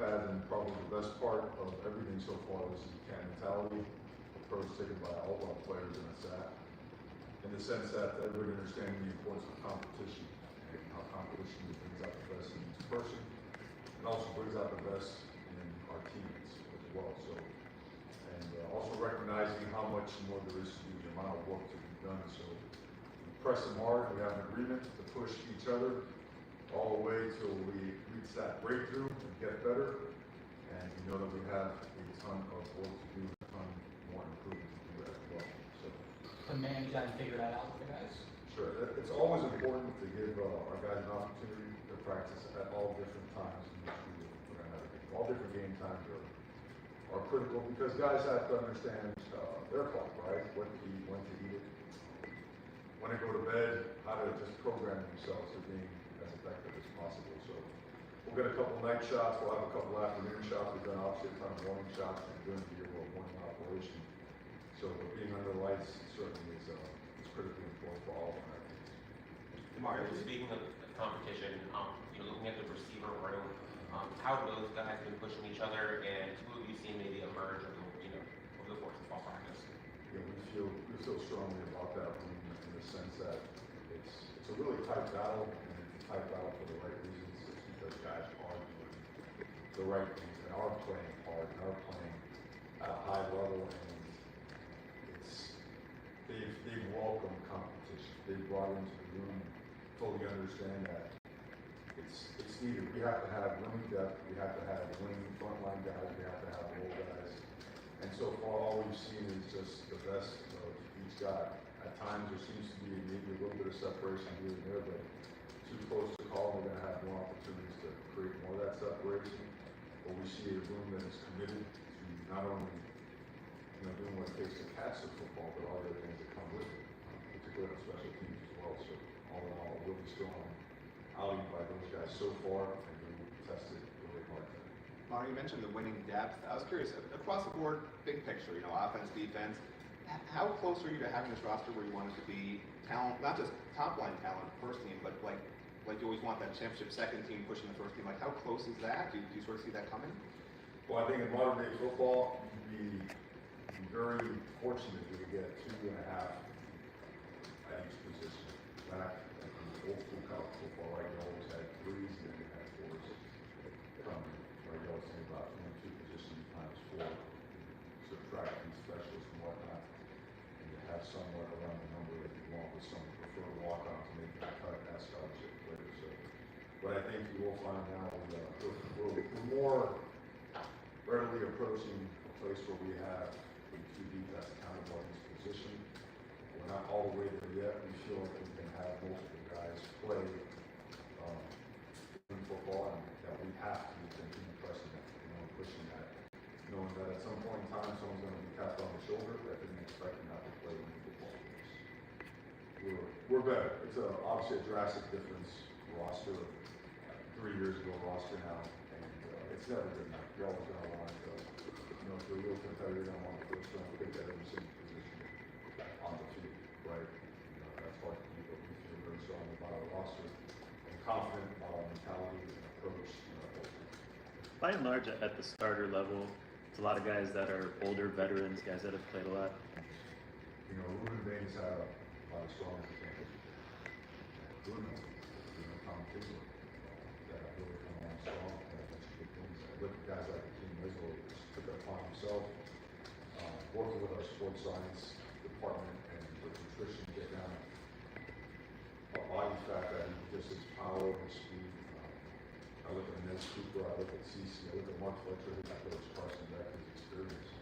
had, and probably the best part of everything so far, was the can mentality approach taken by all of our players in the SAT, in the sense that everybody understanding the importance of competition and how competition brings out the best in each person, and also brings out the best in our teammates as well. So, and also recognizing how much more there is to do, the amount of work to be done. So we press them hard. We have an agreement to push each other all the way till we reach that breakthrough and get better. And we know that we have a ton of work to do, a ton more improvement to do as well. So man, you gotta figure that out with the guys. sure, it's always important to give our guys an opportunity to practice at all different times in the field. We're gonna have a game. All different game times are critical, because guys have to understand their clock, right? What to eat, when to eat it, when to go to bed, how to just program themselves to being as effective as possible. So we'll get a couple night shots, we'll have a couple afternoon shots, we've done obviously a ton of morning shots, and during the year we're a morning operation. So being under the lights certainly is critically important for all of our teams. Mario, speaking of competition, looking at the receiver room, how have those guys been pushing each other, and who have you seen maybe emerge over the course of fall practice? Yeah, we feel strongly about that room in the sense that it's a really tight battle, and it's a tight battle for the right reasons. It's because guys are doing the right things and are playing hard and are playing at a high level, and they've welcomed competition. They've brought into the room, fully understand that it's needed. We have to have winning depth, we have to have winning frontline guys, we have to have role guys. And so far, all we've seen is just the best of each guy. At times, there seems to be maybe a little bit of separation here and there, but too close to call, we're going to have more opportunities to create more of that separation. But we see a room that is committed to not only doing what it takes to catch the football, but all the other things that come with it, particularly on special teams as well. So all in all, a really strong outing by those guys so far, and we tested really hard today. Mario, you mentioned the winning depth. I was curious, across the board, big picture, offense, defense, how close are you to having this roster where you want it to be talent, not just top line talent, first team, but like you always want that championship second team pushing the first team. Like, how close is that? Do you sort of see that coming? Well, I think in modern day football, you'd be very fortunate to get 2.5 at each position. Back in the old school college football, right, you always had 3s and then you had 4s coming. Right, you always think about 22 positions times 4, subtracting specialists and whatnot, and you have somewhat around the number that you want, with some preferred walk-on to make that cut as scholarship players. So, but I think you will find now we're more readily approaching a place where we have a QB that's accountable in his position. We're not all the way there yet. We feel like we can have multiple guys play in football, and that we have to continue pressing that, pushing that, knowing that at some point in time someone's going to be tapped on the shoulder that didn't expect not to play in football games. We're better. It's obviously a drastic difference roster. 3 years ago roster now, and it's never good enough. You're always going to want to, if you're a real competitor, you're going to want to first round pick at every single position on the field, right? That's hard to do, but we feel very strong about our roster and confident about our mentality and approach. By and large, at the starter level, it's a lot of guys that are older veterans, guys that have played a lot. Ruben Baines had a lot of strong advantage. Bruno, Tom Tizzler, that really come on strong, and that's good things. I look at guys like King Mizzo, who took it upon himself, working with our sports science department and with nutrition, get down a body fat that he just his power and speed. I look at Nez Cooper, I look at CC, I look at Mark Fletcher, his coach, Carson Beck, his experience.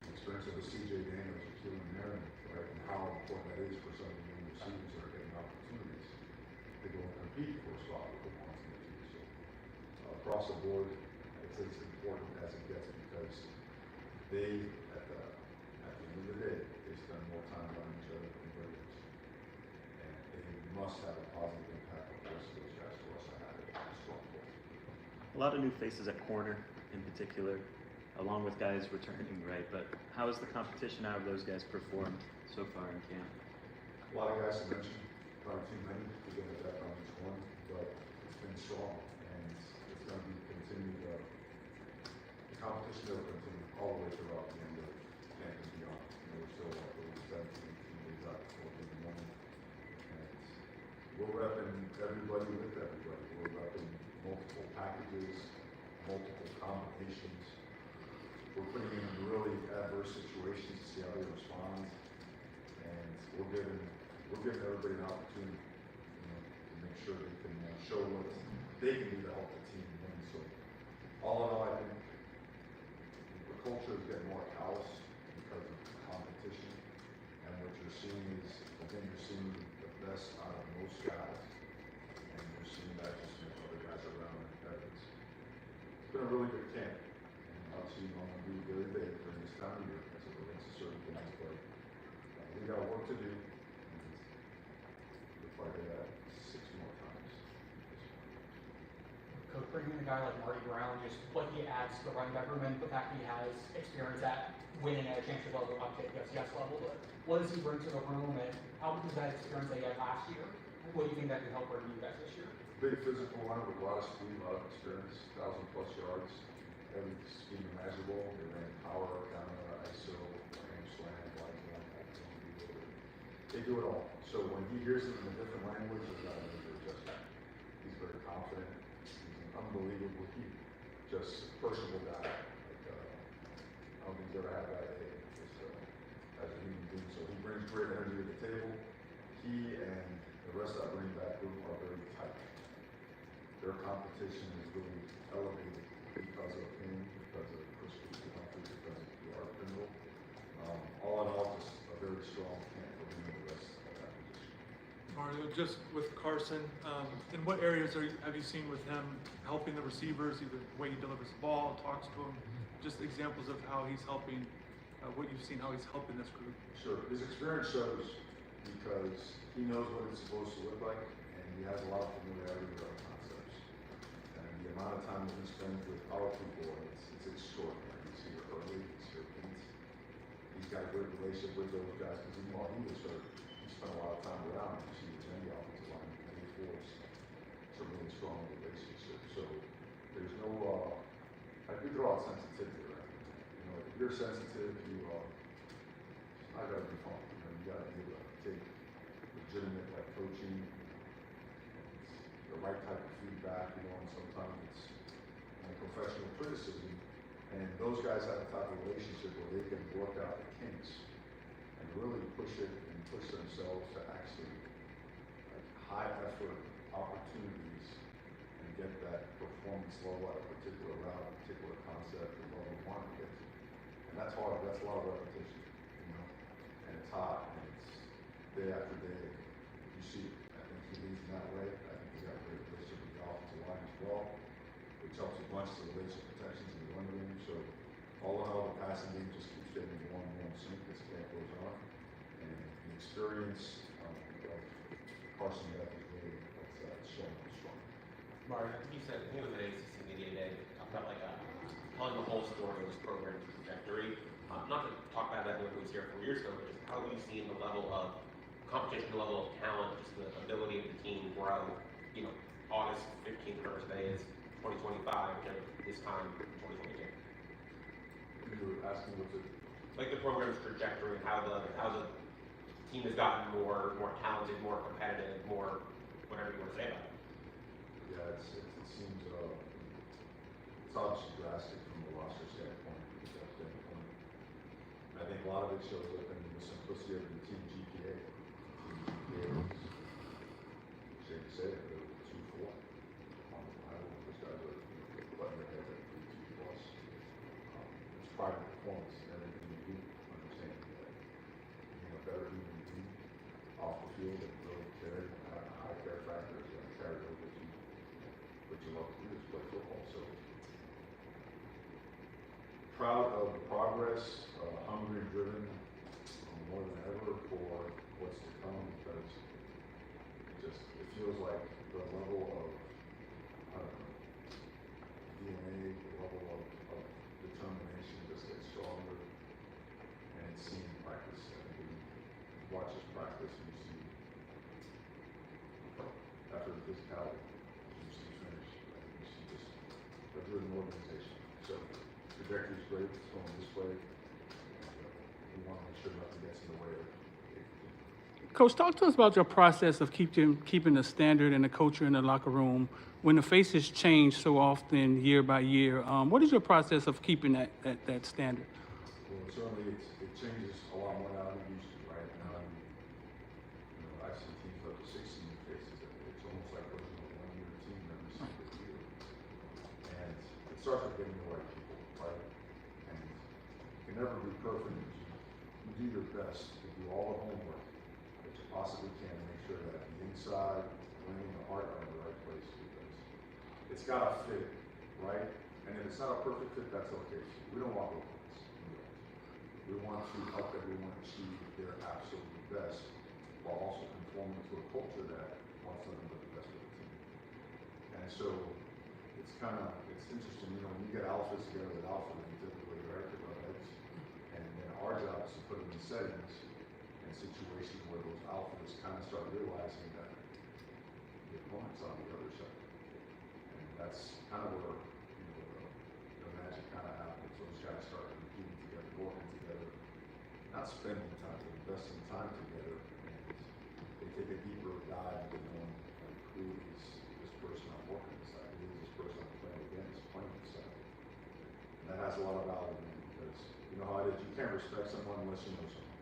The experience of the CJ Daniels, of Keelan Merriman, right, and how important that is for some of the young receivers that are getting opportunities to go and compete for a spot with the ones in the team. So across the board, it's as important as it gets, because they, at the end of the day, they spend more time around each other than regulars. And they must have a positive impact on the rest of those guys for us to have it strong. A lot of new faces at corner in particular, along with guys returning, right? But how has the competition out of those guys performed so far in camp? A lot of guys to mention, probably too many to get a depth on each one, but it's been strong, and it's going to be continued competition will continue all the way throughout the end of camp and beyond. You know, we're still like over 17, 18 days out before the morning. And we're repping everybody with everybody. We're repping multiple packages, multiple combinations. We're putting them in really adverse situations to see how they respond. And we're giving everybody an opportunity, you know, to make sure they can show what they can do to help the team win. So all in all, I think the culture is getting more callous because of the competition. And what you're seeing is, I think you're seeing the best out of most guys. And you're seeing that just from other guys around and it's been a really good camp. And obviously, you don't want to be very big during this time of year because of against a certain things, but we got work to do. And we'll probably do that 6 more times. Coach, bringing in a guy like Marty Brown, just what he adds to the running back room, and the fact that he has experience at winning at a championship level, obviously at the FCS level, but what does he bring to the room, and how does that experience that he had last year? What do you think that can help bring you guys this year? Big physical runner with a lot of speed, a lot of experience, 1,000+ yards, every scheme imaginable. They ran power, counter, ISO, ram slam, wide slam, they do it all. So when he hears it in a different language, there's not a major adjustment. He's very confident. He's an unbelievably just personable guy. Like, I don't think he's ever had a bad day as a human being. So he brings great energy to the table. He and the rest of that running back group are very tight. Their competition is really elevated because of him, because of Cristobal, because of the art criminal. All in all, just a very strong camp for him and the rest of that position. Mario, just with Carson, in what areas have you seen with him helping the receivers, either the way he delivers the ball, talks to them, just examples of how he's helping, what you've seen, how he's helping this group? Sure, his experience shows because he knows what it's supposed to look like, and he has a lot of familiarity with our concepts. And the amount of time that he spends with our people, it's extraordinary. He's here early, he's here late. He's got a great relationship with those guys because even while he was hurt, he spent a lot of time around him. He was in the offensive line, and he forced a really strong relationship. So there's no, I do draw out sensitivity, right? You know, if you're sensitive, you are, I gotta be fun. You know, you gotta be able to take legitimate like coaching, the right type of feedback, you know, and sometimes it's professional criticism. And those guys have a type of relationship where they can work out the kinks and really push it and push themselves to actually like high effort opportunities and get that performance level at a particular route, a particular concept, or level we want to get to. And that's hard, that's a lot of repetition, you know, and it's hot, and it's day after day. You see it. I think he leads in that way. I think he's got a great relationship with the offensive line as well, which helps a bunch to the relationship protections in the running game. So all in all, the passing game just keeps getting more and more in sync as camp goes on. And the experience of Carson Beck is really showing up strong. Mario, I think you said, I think it was at ACC Media Day, talked about like telling the whole story of this program's trajectory. Not to talk about that when it was here 4 years ago, but just how have you seen the level of competition, the level of talent, just the ability of the team grow? You know, August 15th, whatever today is, 2025, which this time, 2022. You were asking what's it? Like the program's trajectory and how the team has gotten more talented, more competitive, more whatever you want to say about it. Yeah, it seems it's obviously drastic from the roster standpoint, I think a lot of it shows up in the simplicity of the team GPA. Team GPA is, shame to say it, but 2-4. Those guys are butting their heads at 3-2+. It's private performance in everything you do, understanding that being a better human being off the field and really carry a high care factor is going to carry over to what you love to do is play football. So proud of the progress, hungry and driven more than ever for what's to come, because it feels like the level of DNA, the level of determination just gets stronger, and it's seen in practice. I think when you watch us practice and you see after the physicality, you see finish, I think you see just a driven organization. So the trajectory's great, it's going this way. We want to make sure nothing gets in the way of it. Coach, talk to us about your process of keeping the standard and the culture in the locker room when the faces change so often year by year. What is your process of keeping that standard? Well, certainly it changes a lot more now than it used to, right? I've seen teams up to 16 faces. It's almost like those one-year team every single year. And it starts with getting the right people, right? And you can never be perfect, but you do your best to do all the homework that you possibly can to make sure that the inside, the brain, and the heart are in the right place, because it's got to fit, right? And if it's not a perfect fit, that's okay. We don't want robots. We want to help everyone achieve their absolute best while also conforming to a culture that wants nothing but the best for the team. And so it's interesting, when you get alphas together with alphas, you typically, right, they're heads. And then our job is to put them in settings and situations where those alphas kind of start realizing that the opponent's on the other side. And that's kind of where the magic kind of happens. Those guys start competing together, working together, not spending time, but investing time together, and they take a deeper dive into knowing, like, who is this person I'm working beside, who is this person I'm playing against, playing beside. And that has a lot of value to me, because you know how it is, you can't respect someone unless you know someone.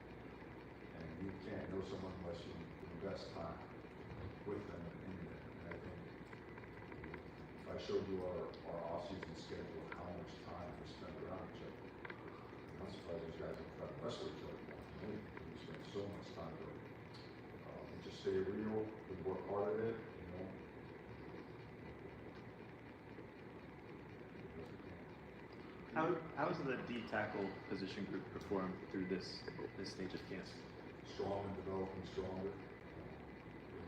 And you can't know someone unless you invest time with them and in them. And I think if I showed you our off-season schedule and how much time we spend around each other, I'm surprised those guys don't try to wrestle each other more. We spend so much time with it. We just stay real, we work hard at it, How has the D tackle position group performed through this stage of camp? Strong and developing stronger.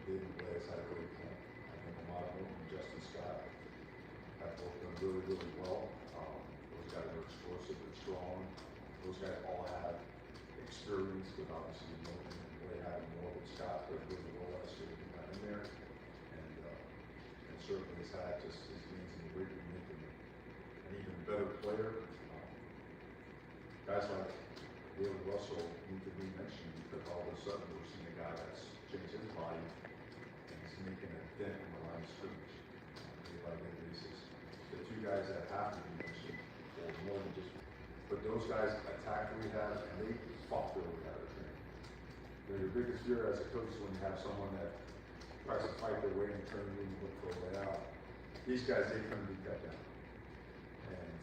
David Blaze had a great camp. I think Amado and Justin Scott have both done really, really well. Those guys are explosive and strong. Those guys all have experience, but obviously Milton and Blade having more with Scott, but really well last year he got in there. And certainly has had just his gains in the weight room making an even better player. Guys like Will Russell need to be mentioned, because all of a sudden we're seeing a guy that's changed his body and he's making a dent in the line of scrimmage on a day-by-day basis. The two guys that have to be mentioned, or more than just, but those guys attack rehab and they fought their way out of training. Your biggest fear as a coach is when you have someone that tries to fight their way and turn you and look for a way out. These guys, they couldn't be cut down. And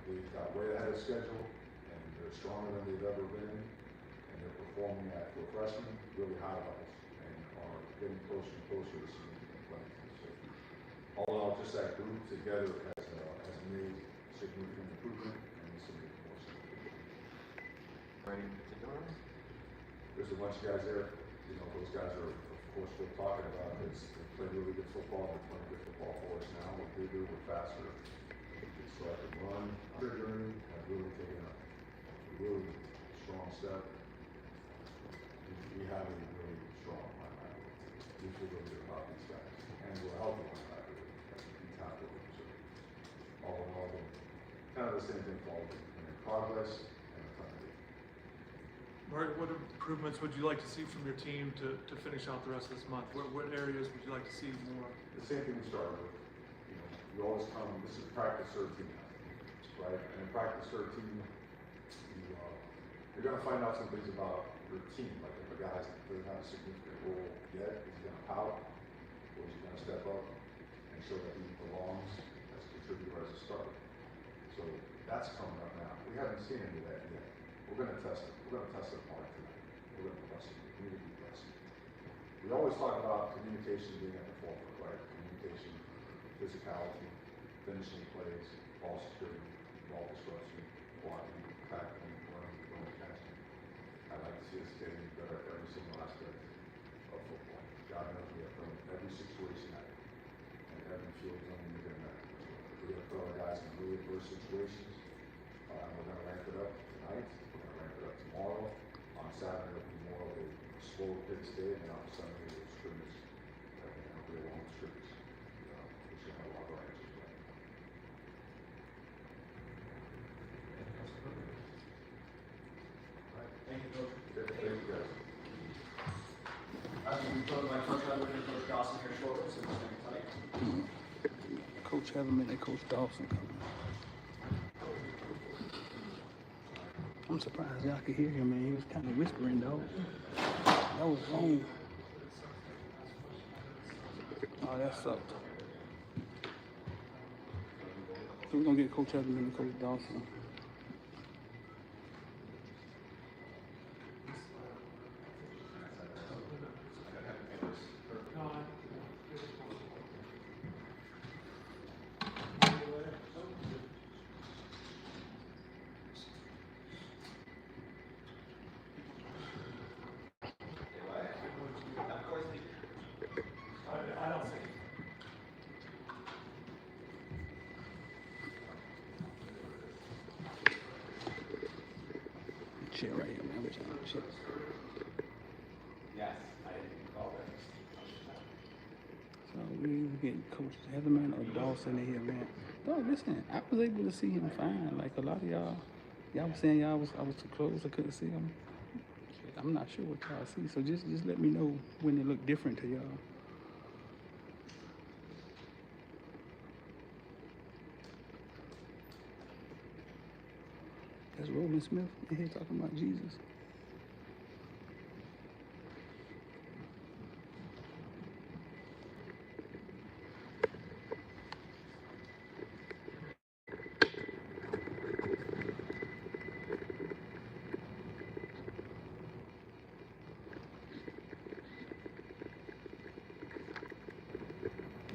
they got way ahead of schedule, and they're stronger than they've ever been, and they're performing at, for freshmen, really high levels, and are getting closer and closer to significant playing. So all in all, just that group together has made significant improvement, and needs to make more significant improvement. Any particular? There's a bunch of guys there, those guys are, of course, we're talking about this. They play really good football, they're playing good football for us now. We're bigger, we're faster. We can start to run. Triggering have really taken a really strong step. We have a really strong linebacker. We feel really good about these guys. And we're a healthy linebacker. We tackle them. So all in all, kind of the same thing for all of them. Progress and a ton of it. Mark, what improvements would you like to see from your team to finish out the rest of this month? What areas would you like to see more? The same thing we started with. You always come, this is practice 13, right? And in practice 13, you're going to find out some things about your team. Like if a guy doesn't have a significant role yet, is he going to pout? Or is he going to step up and show that he belongs as a contributor, as a starter? So that's coming up now. We haven't seen any of that yet. We're going to test it. We're going to test it hard tonight. We're going to press it. We need to be pressing. We always talk about communication being at the forefront, right? Communication, physicality, finishing plays, ball security, ball disruption, blocking, tackling, running, catching. I'd like to see us getting better at every single aspect of football. God knows we have thrown every situation at it, and every field zone we've been at. We have thrown guys in really adverse situations. We're going to ramp it up tonight. We're going to ramp it up tomorrow. On Saturday, it'll be more of a slow pace day, and then on Sunday, we'll scrimmage. It'll be a long scrimmage. We should have a lot of our answers right. Dawson here shortly, so just hang tight. Coach Heatherman and Coach Dawson coming. I'm surprised y'all could hear him, man. He was kind of whispering, though. That was wrong. Oh, that sucked. So we're gonna get Coach Heatherman and Coach Dawson. Shit right here, man. Which one? Shit. Yes, I didn't call that. So we get Coach Heatherman or Dawson in here, man. Dog, listen, I was able to see him fine. Like a lot of y'all was saying I was too close, I couldn't see him. Shit, I'm not sure what y'all see, so just let me know when it look different to y'all. That's Roland Smith in here talking about Jesus.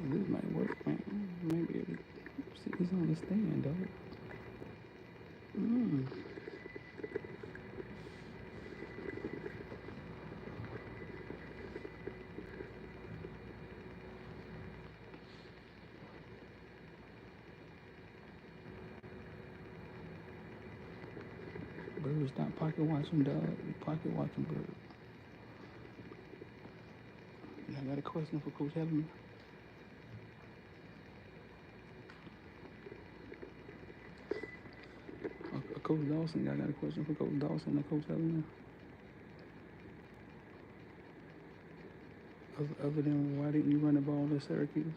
This might work, man. Maybe it see he's on the stand, dog. Bird's not pocket watching, dog. Pocket watching bird. I got a question for Coach Heatherman. Coach Dawson, I got a question for Coach Dawson and Coach Heatherman. Other than why didn't you run the ball at Syracuse?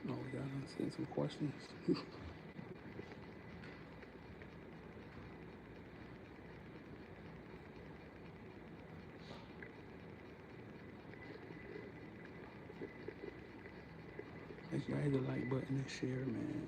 Oh, y'all done seen some questions. Make sure I hit the like button and share, man.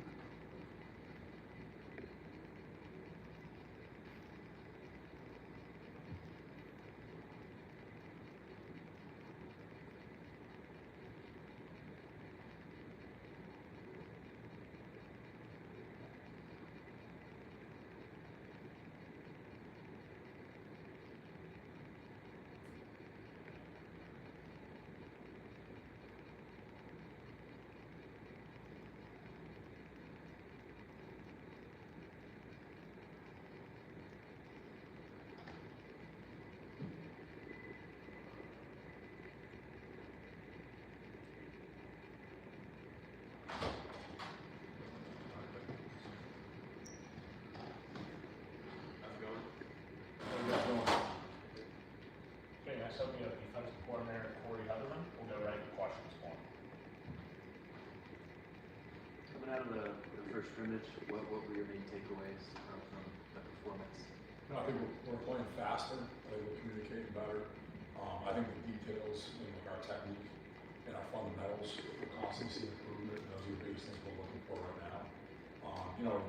out of the first scrimmage, what were your main takeaways from the performance? No, I think we're playing faster. I think we're communicating better. I think the details in like our technique and our fundamentals, we're constantly seeing improvement, and those are the biggest things we're looking for right now. You know,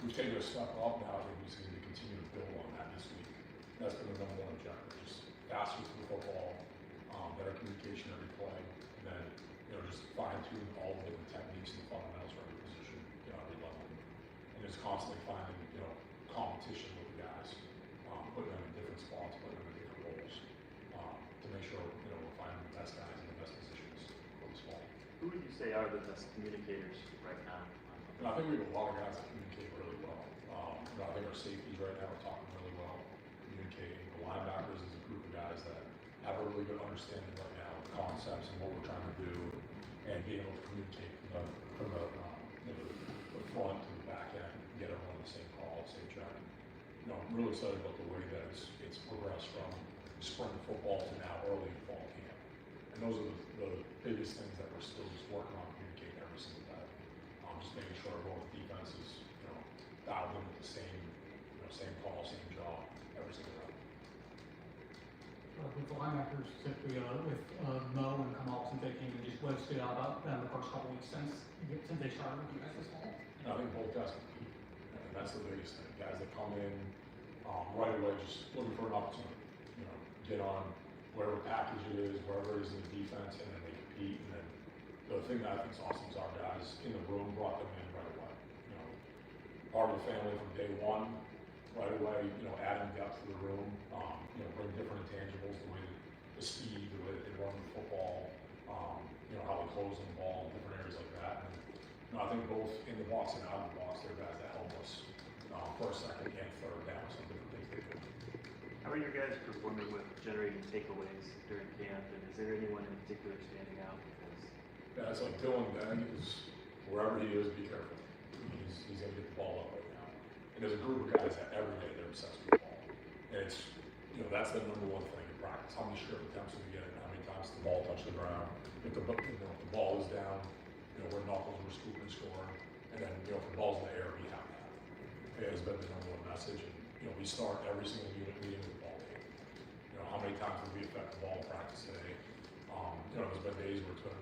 we've taken a step up now. I think we just need to continue to build on that this week. That's been the number one objective, just faster through the football, better communication every play, and then, you know, just fine tune all the different techniques and fundamentals for every position, you know, every level. And just constantly finding, you know, competition with the guys, putting them in different spots, putting them in different roles, to make sure, you know, we're finding the best guys in the best positions for this fall. Who would you say are the best communicators right now? And I think we have a lot of guys that communicate really well. You know, I think our safeties right now are talking really well, communicating. The linebackers is a group of guys that have a really good understanding right now of concepts and what we're trying to do, and being able to communicate from the you know, the front to the back end, get everyone on the same call, same track. You know, I'm really excited about the way that it's progressed from spring football to now early fall camp. And those are the biggest things that we're still just working on communicating every single day. Just making sure everyone with defense is, you know, dialed in with the same, you know, same call, same job every single day. With the linebackers, specifically with Mo and Kamal, since they came in, just what stood out about them the first couple weeks since they started with you guys this fall? And I think both guys compete, and that's the biggest thing. Guys that come in right away, just looking for an opportunity, you know, get on whatever package it is, wherever it is in the defense, and then they compete. And then the thing that I think is awesome is our guys in the room brought them in right away. You know, part of the family from day one, right away. You know, adding depth to the room. You know, bring different intangibles, the way the speed, the way that they run the football. You know, how they close on the ball, different areas like that. And you know, I think both in the box and out of the box, they're guys that help us first, second, and third down. Some different things they do. How are your guys performing with generating takeaways during camp, and is there anyone in particular standing out? Yeah, it's like Dylan Deng is, wherever he is, be careful. He's going to get the ball up right now. And there's a group of guys that every day they're obsessed with the ball. And it's, you know, that's the number one thing in practice. How many strip attempts do we get, and how many times the ball touch the ground. If the, you know, if the ball is down, you know, we're knuckles, we're scooping, scoring. And then, you know, if the ball's in the air, we have to have it. It has been the number one message. And, you know, we start every single unit meeting with the ball game. You know, how many times did we affect the ball in practice today? You know, there's been days where it's been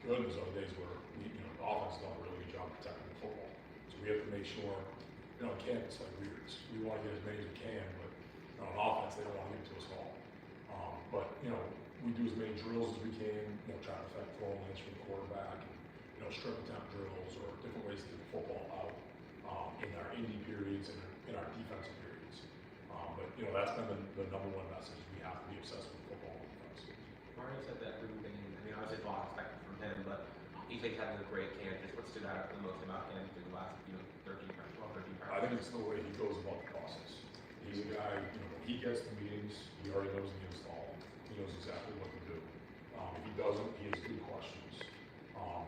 good, and there's other days where we, you know, the offense does a really good job protecting the football. So we have to make sure, you know, in camp it's like we want to get as many as we can, but you know, on offense they don't want to give it to us all. But you know, we do as many drills as we can, you know, try to affect throwing lanes from the quarterback, and you know, strip attempt drills or different ways to get the football out in our indie periods and in our defensive periods. But you know, that's been the number one message. We have to be obsessed with football and defense. Mario said that everything, I mean, obviously a lot expected from him, but he thinks having a great camp. Just what stood out the most about him through the last, you know, 13 practices? I think it's the way he goes about the process. He's a guy, you know, when he gets to meetings, he already knows the install. He knows exactly what to do. If he doesn't, he has good questions.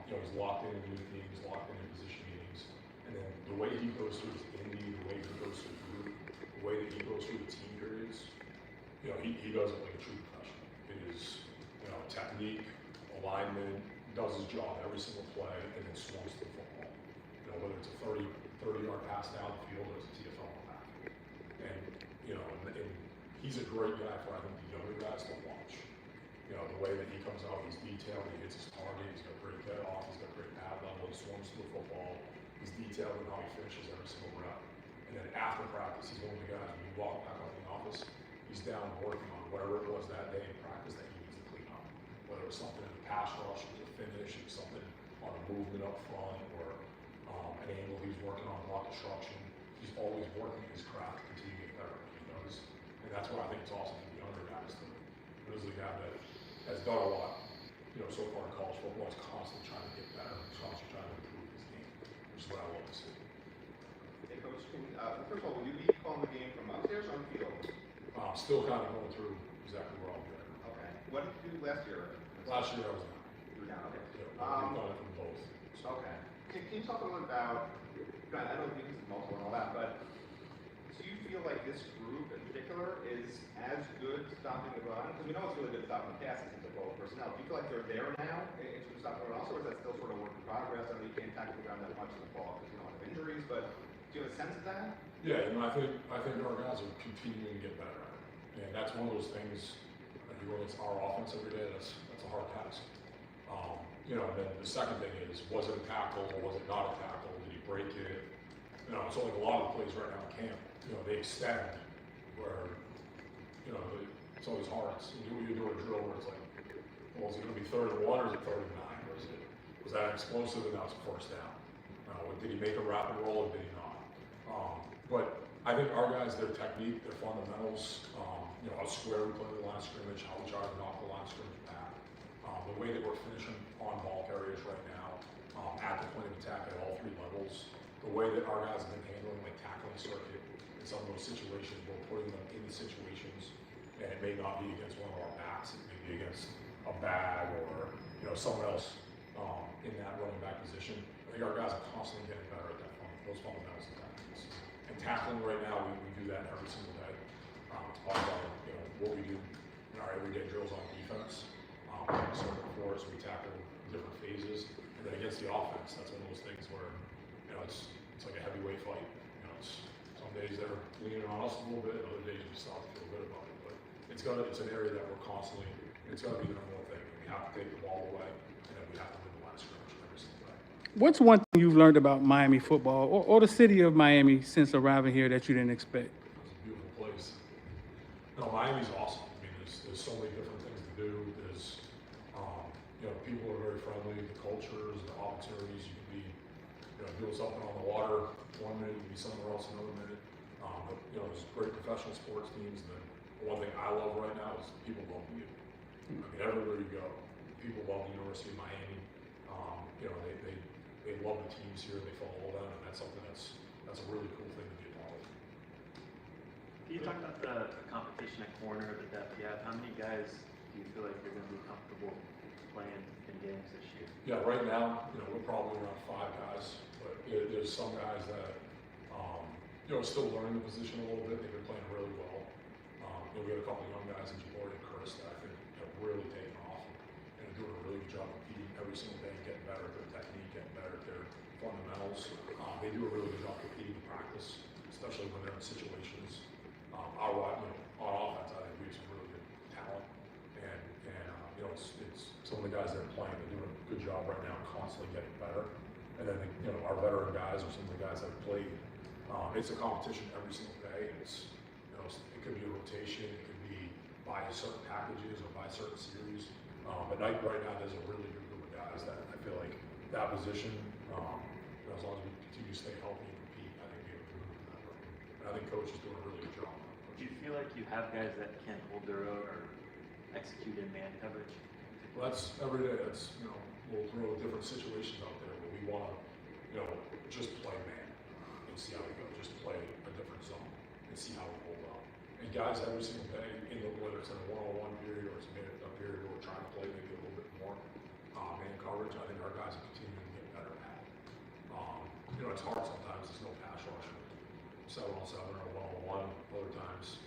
You know, he's locked in new teams, locked in position meetings. And then the way he goes through his indie, the way he goes through the group, the way that he goes through the team periods, you know, he does it like a true professional. It is, you know, technique, alignment, does his job every single play, and then swings to the football. You know, whether it's a 30-yard pass down the field or it's a TFL on the backfield. And, you know, and he's a great guy for, I think, the younger guys to watch. You know, the way that he comes out, he's detailed, he hits his target, he's got great get off, he's got great pad level, he swarms to the football, he's detailed in how he finishes every single rep. And then after practice, he's one of the guys, when you walk back out of the office, he's down working on whatever it was that day in practice that he needs to clean up. Whether it was something in the pass rush, it was a finish, it was something on a movement up front, or an angle he's working on, block destruction. He's always working his craft to continue to get better at what he does. And that's why I think it's awesome for the younger guys. This is a guy that has done a lot, you know, so far in college football. Is constantly trying to get better, constantly trying to improve his game, which is what I love to see. Hey, Coach, first of all, will you be calling the game from upstairs or on the field? Still kind of going through exactly where I'll be at. Okay. What did you do last year? Last year I was down. You were down, okay. Yeah, we've done it from both. Okay. Can you talk a little about, I know because it's multiple and all that, but do you feel like this group in particular is as good stopping the run? Because we know it's really good stopping the pass in terms of both personnel. Do you feel like they're there now in terms of stopping the run also, or is that still sort of work in progress? I know you can't tackle the ground that much in the fall because you don't have injuries, but do you have a sense of that? Yeah, I think our guys are continuing to get better at it. And that's one of those things, if you look at our offense every day, that's a hard task. And then the second thing is, was it a tackle or was it not a tackle? Did he break it? So like a lot of the plays right now in camp, they extend where, it's always hard. You do a drill where it's like, well, is it going to be 3rd and 1 or is it 3rd and 9? Or was that explosive and that was a first down? Did he make a rapid roll or did he not? But I think our guys, their technique, their fundamentals, how square we play the line of scrimmage, how we try to knock the line of scrimmage back, the way that we're finishing on ball carriers right now, at the point of attack at all 3 levels, the way that our guys have been handling like tackling circuit in some of those situations, we're putting them in the situations, and it may not be against one of our backs, it may be against a bag or someone else in that running back position. I think our guys are constantly getting better at that those fundamentals and tactics. And tackling right now, we do that every single day. It's part of what we do in our everyday drills on defense. So for us, we tackle different phases, and then against the offense, that's one of those things where it's like a heavyweight fight. Some days they're leaning on us a little bit, other days we start to feel good about it. But it's an area that we're constantly. It's got to be the number one thing. We have to take the ball away, and then we have to win the line of scrimmage every single day. What's one thing you've learned about Miami football or the city of Miami since arriving here that you didn't expect? It's a beautiful place. Miami's awesome. I mean, there's so many different things to do. There's people are very friendly. The cultures, the opportunities. You can be doing something on the water one minute, you can be somewhere else another minute. But there's great professional sports teams. And then one thing I love right now is people love you. I mean, everywhere you go, people love the University of Miami. They love the teams here. They follow them, and that's something that's a really cool thing to be a part of. Can you talk about the competition at corner, the depth you have? How many guys do you feel like you're going to be comfortable playing in games this year? Yeah, right now, we're probably around 5 guys, but there's some guys that, still learning the position a little bit. They've been playing really well. We got a couple of young guys in Jabari and Chris that I think have really taken off and are doing a really good job competing every single day, getting better at their technique, getting better at their fundamentals. They do a really good job competing in practice, especially when they're in situations. On offense, I think we have some really good talent, and it's some of the guys that are playing, they're doing a good job right now, constantly getting better. And then our veteran guys or some of the guys that have played. It's a competition every single day. It could be a rotation, it could be by certain packages or by certain series. But right now, there's a really good group of guys that I feel like that position, as long as we continue to stay healthy and compete, I think we have a good group in that room. And I think coach is doing a really good job. Do you feel like you have guys that can hold their own or execute in man coverage? Well, that's every day. We'll throw different situations out there where we want to, just play man and see how we go. Just play a different zone and see how we hold up. And guys, every single day, whether it's in a one-on-one period or it's a period where we're trying to play maybe a little bit more man coverage, I think our guys are continuing to get better at it. It's hard sometimes. There's no pass rush. 7-on-7 or 1-on-1. Other times,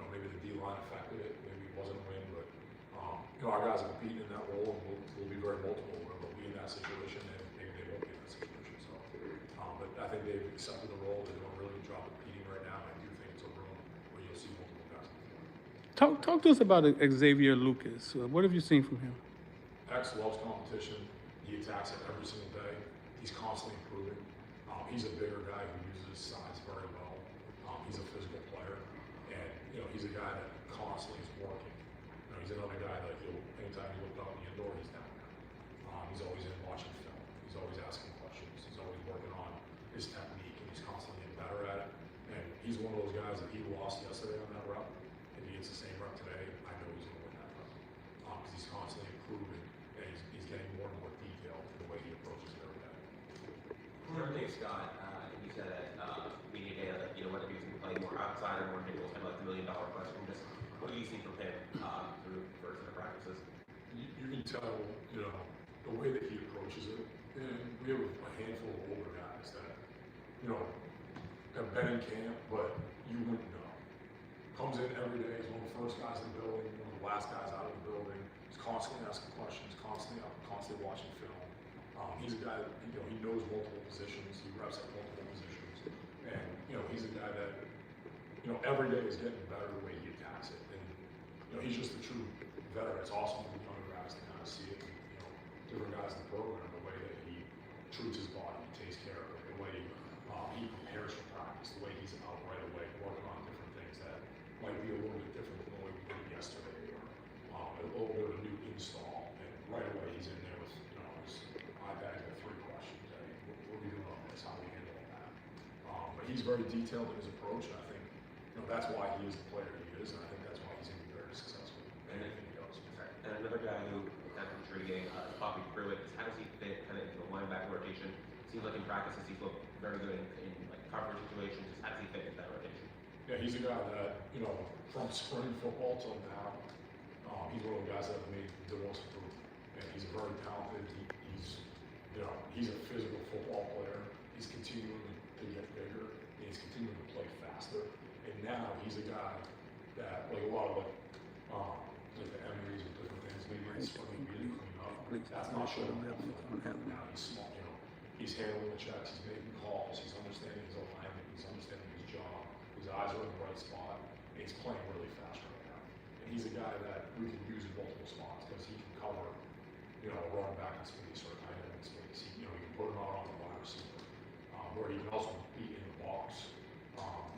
maybe the D-line affected it. Maybe it wasn't a win, but our guys are competing in that role, and we'll be very multiple. We'll be in that situation, and maybe they won't be in that situation. So, but I think they've accepted the role. They're doing a really good job competing right now. I do think it's a room where you'll see multiple guys. Talk to us about Xavier Lucas. What have you seen from him? X loves competition. He attacks it every single day. He's constantly improving. He's a bigger guy who uses his size very well. He's a physical player, and he's a guy that constantly is working. He's another guy that anytime you look out the indoor, he's down there. He's always in watching film. He's always asking questions. He's always working on his technique, and he's constantly getting better at it. And he's one of those guys that he lost yesterday on that rep. If he gets the same rep today, I know he's going to win that rep. Because he's constantly improving, and he's getting more and more detailed in the way he approaches it every day. Dave Scott, you said at media day that whether he was going to play more outside or more individual, kind of like the $1 million question. Just what do you see from him through first the practices? You can tell, the way that he approaches it. And we have a handful of older guys that, have been in camp, but you wouldn't know. Comes in every day, he's one of the first guys in the building, one of the last guys out of the building. He's constantly asking questions, constantly up, constantly watching film. He's a guy that, he knows multiple positions, he reps at multiple positions. And, he's a guy that, every day is getting better the way he attacks it. And, he's just a true veteran. It's awesome for the younger guys to kind of see it. Different guys in the program, the way that he treats his body, he takes care of it, the way he prepares for practice, the way he's out right away, working on different things that might be a little bit different than the way we did yesterday, or a little bit of a new install. And right away he's in there with, his iPad, got 3 questions. Hey, what are we doing on this? How do we handle that? But he's very detailed in his approach, and I think, that's why he is the player he is, and I think that's why he's going to be very successful in anything he does. And another guy who is kind of intriguing, Bobby Pruitt, is how does he fit kind of into the linebacker rotation? Seems like in practices he's looked very good in like coverage situations. Just how does he fit into that rotation? Yeah, he's a guy that, from spring football till now, he's one of the guys that have made the most improvement. And he's very talented. He's a physical football player. He's continuing to get bigger, and he's continuing to play faster. And now he's a guy that, like a lot of like the Emery's and different things, maybe in spring we didn't clean up. That's not showing up. Now he's small, he's handling the checks, he's making calls, he's understanding his alignment, he's understanding his job, his eyes are in the right spot, and he's playing really fast right now. And he's a guy that we can use in multiple spots because he can cover, a running back in space or a tight end in space. He can put him out on the wide receiver, where he can also be in the box,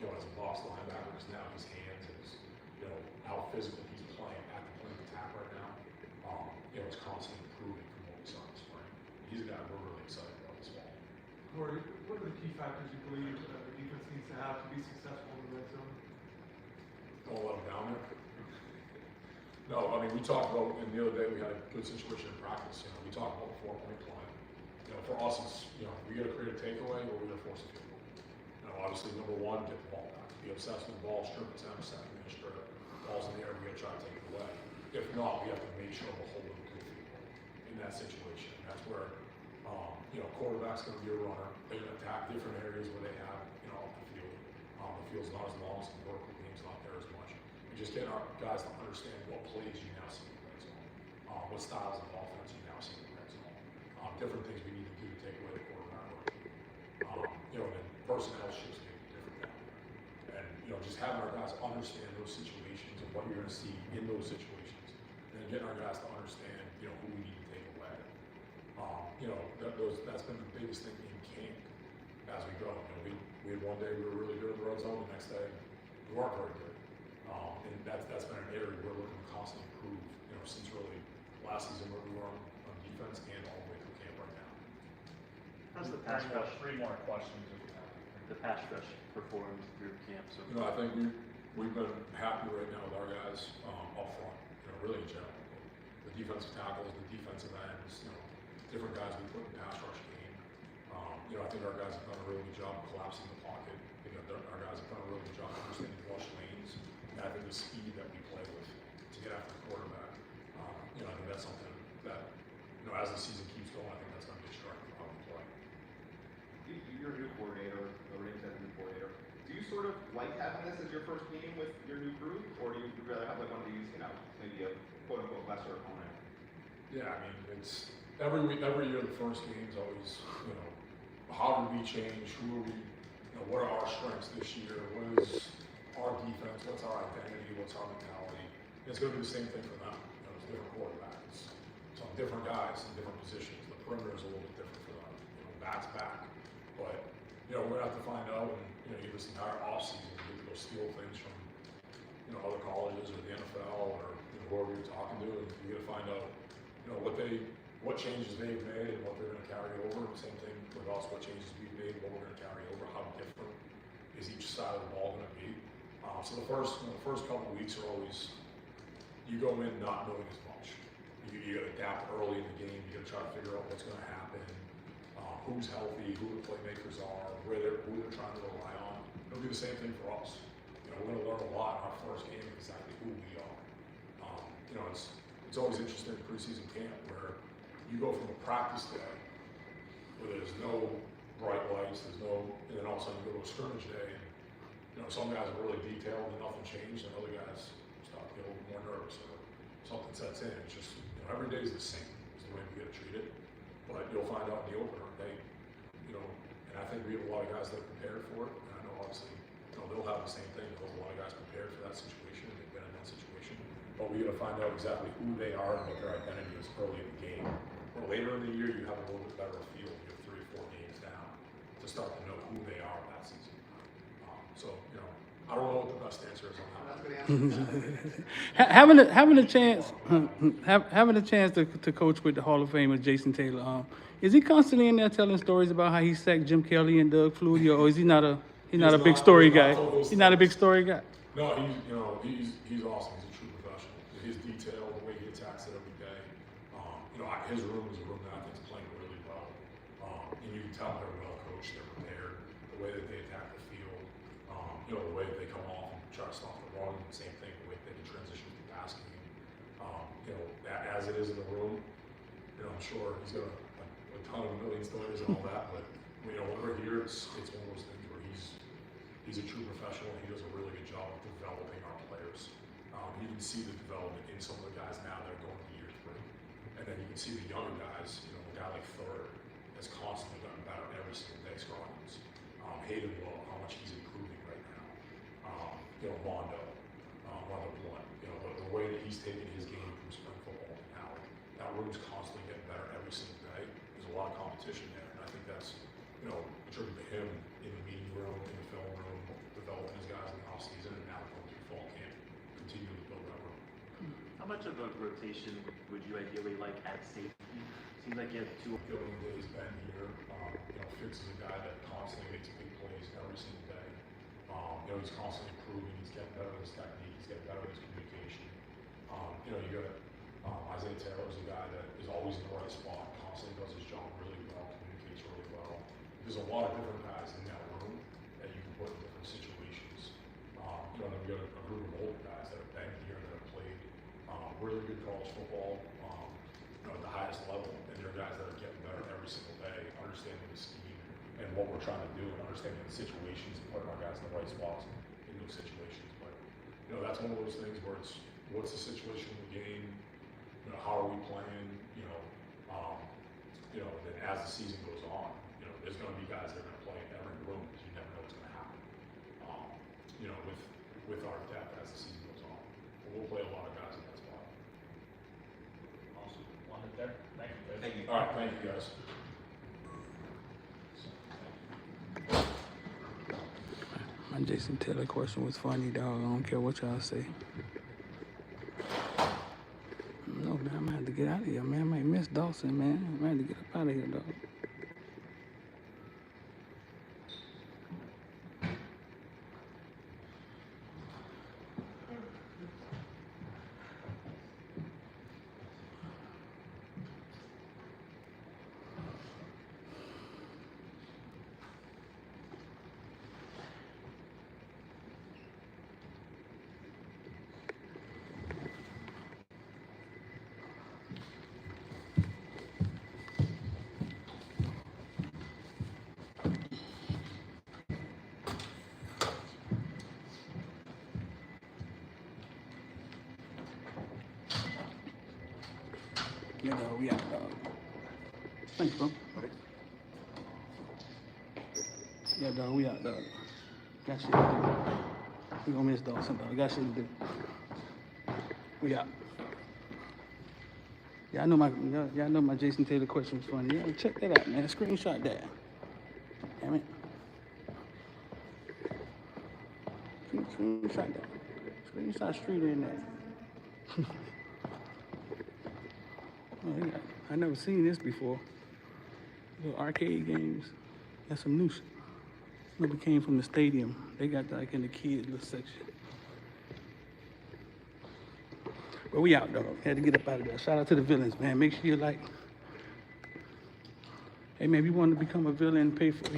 as a box linebacker, because now his hands is, how physical he's playing at the point of attack right now, it's constantly improving from what we saw in the spring. He's a guy we're really excited about as well. Corey, what are the key factors you believe the defense needs to have to be successful in the red zone? Don't let him down there. No, I mean, we talked about, and the other day we had a good situation in practice, we talked about the 4-point play. For us, it's, we got to create a takeaway or we got to force a field goal. Obviously, number one, get the ball back. Be obsessed with the ball, strip it down, second and strip. Ball's in the air, we got to try to take it away. If not, we have to make sure we're holding to a field goal in that situation. And that's where, quarterback's going to be a runner. They're going to attack different areas where they have, up the field. The field's not as long, so the vertical game's not there as much. And just getting our guys to understand what plays you now see in the red zone, what styles of offense you now see in the red zone, different things we need to do to take away the quarterback work. And then personnel shifts make it different down there. And, just having our guys understand those situations and what you're going to see in those situations, and then getting our guys to understand, who we need to take away. That's been the biggest thing in camp as we go. We had one day we were really good in the red zone, the next day we weren't very good. And that's been an area we're looking to constantly improve, since really last season where we were on defense and all the way through camp right now. How's the pass rush? 3 more questions. The pass rush performed through camp. So I think we've been happy right now with our guys up front. Really in general. The defensive tackles, the defensive ends, different guys we put in pass rush game. I think our guys have done a really good job of collapsing the pocket. Our guys have done a really good job of understanding rush lanes and having the speed that we play with to get after the quarterback. I think that's something that, as the season keeps going, I think that's going to be a strength of how we play. You're a new coordinator, or Ravens as a new coordinator. Do you sort of like having this as your first meeting with your new group, or do you rather have like one of these, maybe a quote-unquote lesser opponent? Yeah, I mean, it's every year the first game is always, how do we change? Who are we? What are our strengths this year? What is our defense? What's our identity? What's our mentality? And it's going to be the same thing for them. It's different quarterbacks, some different guys in different positions. The perimeter is a little bit different for them. Back's back, but we're gonna have to find out and give this entire offseason to get to go steal things from other colleges or the NFL or whoever you're talking to, and you got to find out what changes they've made and what they're going to carry over. Same thing with us, what changes we've made, what we're going to carry over, how different is each side of the ball going to be. So the first couple of weeks are always, you go in not knowing as much. You got to adapt early in the game. You got to try to figure out what's going to happen, who's healthy, who the playmakers are, who they're trying to rely on. It'll be the same thing for us. We're going to learn a lot in our first game of exactly who we are. It's always interesting in preseason camp where you go from a practice day where there's no bright lights, and then all of a sudden you go to a scrimmage day and You know, some guys are really detailed and nothing changed, and other guys start to get a little more nervous or something sets in. It's just, you know, every day is the same, is the way we get treated. But you'll find out in the opener, you know, and I think we have a lot of guys that are prepared for it. And I know obviously, you know, they'll have the same thing. There's a lot of guys prepared for that situation, and they've been in that situation. But we got to find out exactly who they are and what their identity is early in the game. Or later in the year, you have a little bit better feel. You have 3 or 4 games down to start to know who they are that season. So, you know, I don't know what the best answer is on that. That's a good answer. Having a chance to coach with the Hall of Famer Jason Taylor, is he constantly in there telling stories about how he sacked Jim Kelly and Doug Flutie, or is he not a big story guy? He's not a big story guy. No, he's awesome. He's a true professional. His detail, the way he attacks it every day. His room is a room that I think is playing really well. And you can tell they're well coached, they're prepared. The way that they attack the field, the way that they come off and try to stop the run, same thing. The way they can transition to the pass game. As it is in the room, I'm sure he's got a ton of million stories and all that. But when we're here, it's one of those things where he's a true professional. He does a really good job of developing our players. You can see the development in some of the guys now that are going to year 3. And then you can see the younger guys, a guy like Third has constantly gotten better every single day. Scroggins, Hayden Lowe, how much he's improving right now. Mondo Blunt, the way that he's taking his game from spring football to now, that room's constantly getting better every single day. There's a lot of competition there, and I think that's, attributed to him in the meeting room, in the film room, developing his guys in the off season, and now going through fall camp, continue to build that room. How much of a rotation would you ideally like at safety? Seems like you have 2. Gillian Day's been here. Fitz is a guy that constantly makes big plays every single day. He's constantly improving. He's getting better at his technique. He's getting better at his communication. You got Isaiah Taylor is a guy that is always in the right spot, constantly does his job really well, communicates really well. There's a lot of different guys in that room that you can put in different situations. Then we got a group of older guys that have been here, that have played really good college football, at the highest level, and they're guys that are getting better every single day, understanding the scheme and what we're trying to do, and understanding the situations and putting our guys in the right spots in those situations. But that's one of those things where it's what's the situation in the game, how are we playing, and then as the season goes on, there's going to be guys that are going to play in every room because you never know what's going to happen. With our depth as the season goes on, but we'll play a lot of guys in that spot. Awesome. One there. Thank you. Thank you. All right, thank you guys. My Jason Taylor question was funny, dog. I don't care what y'all say. No, man, I'm gonna have to get out of here, man. I might miss Dawson, man. I'm gonna have to get up out of here, dog. Yeah, dog, we out, dog. Thanks, bro. Yeah, dog, we out, dog. Got shit to do. We gonna miss Dawson, dog. Got shit to do. We out. Y'all know my Jason Taylor question was funny. Yeah, check that out, man. Screenshot that. Damn it. Screenshot that. Screenshot Street in there. Oh, yeah. I never seen this before. Little arcade games. That's some new shit. Maybe came from the stadium. They got that like in the kids little section. But we out, dog. Had to get up out of there. Shout out to the Villans, man. Make sure you like. Hey, man, if you want to become a villain, pay for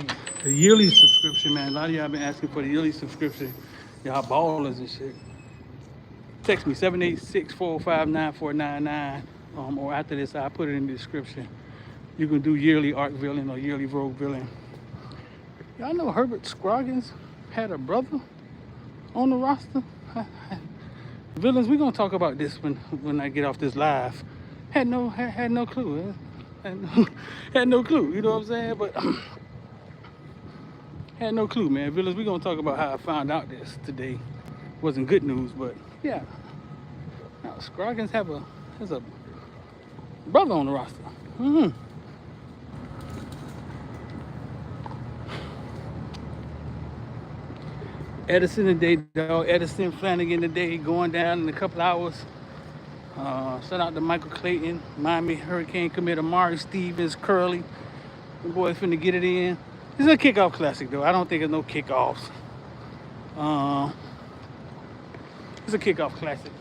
the yearly subscription, man. A lot of y'all been asking for the yearly subscription. Y'all ballers and shit. Text me 786-405-9499. Or after this, I'll put it in the description. You can do yearly Arc Villain or yearly Rogue Villain. Y'all know Herbert Scroggins had a brother on the roster. Villains, we're gonna talk about this when I get off this live. Had no clue. Had no clue. You know what I'm saying? But had no clue, man. Villains, we're gonna talk about how I found out this today. Wasn't good news, but yeah. Now Scroggins has a brother on the roster. Edison today, dog. Edison Flanagan today, going down in a couple hours. Shout out to Michael Clayton, Miami Hurricane commit Amari Stevens, Curly. The boys finna get it in. It's a kickoff classic though. I don't think there's no kickoffs. It's a kickoff classic.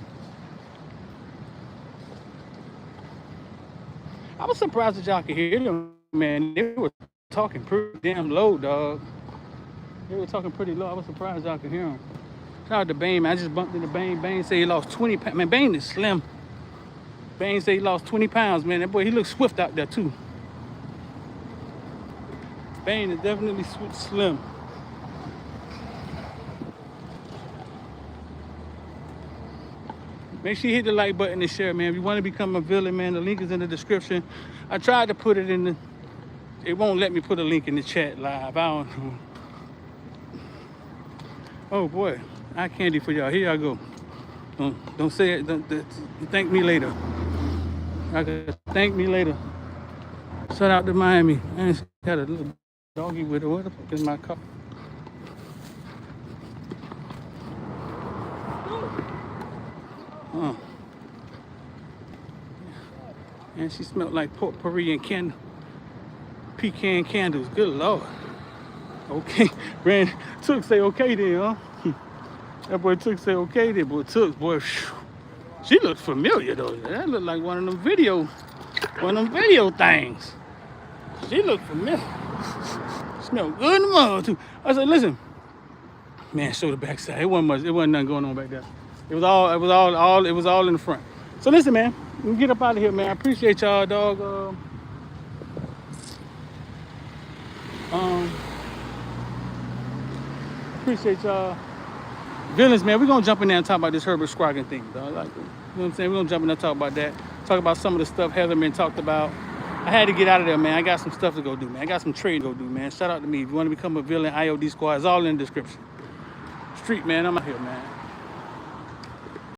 I was surprised that y'all could hear them, man. They were talking pretty damn low, dog. They were talking pretty low. I was surprised y'all could hear them. Shout out to Bane, man. I just bumped into Bane. Bane said he lost 20 pounds. Man, Bane is slim. Bane said he lost 20 pounds, man. That boy, he looks swift out there, too. Bane is definitely slim. Make sure you hit the like button and share, man. If you want to become a villain, man, the link is in the description. I tried to put it in the... It won't let me put a link in the chat live. I don't know. Oh, boy. Eye candy for y'all. Here y'all go. Don't say it. Don't thank me later. I could thank me later. Shout out to Miami. And she got a little doggy with her. What the fuck is my car? And she smelled like potpourri and pecan candles. Good Lord. Okay. Brand Took say okay then, huh? That boy Took say okay then. Boy Took, boy. Whew. She looks familiar though. That looked like one of them video things. She looked familiar. Smell good in the mud too. I said, listen, man, show the backside. It wasn't nothing going on back there. It was all in the front. So listen, man, let me get up out of here, man. I appreciate y'all, dog. Appreciate y'all. Villains, man, we're gonna jump in there and talk about this Herbert Scroggins thing, dog. Like, you know what I'm saying? We're gonna jump in there and talk about that. Talk about some of the stuff Heatherman talked about. I had to get out of there, man. I got some stuff to go do, man. I got some trade to go do, man. Shout out to me. If you want to become a villain, IOD Squad is all in the description. Street, man, I'm out here, man.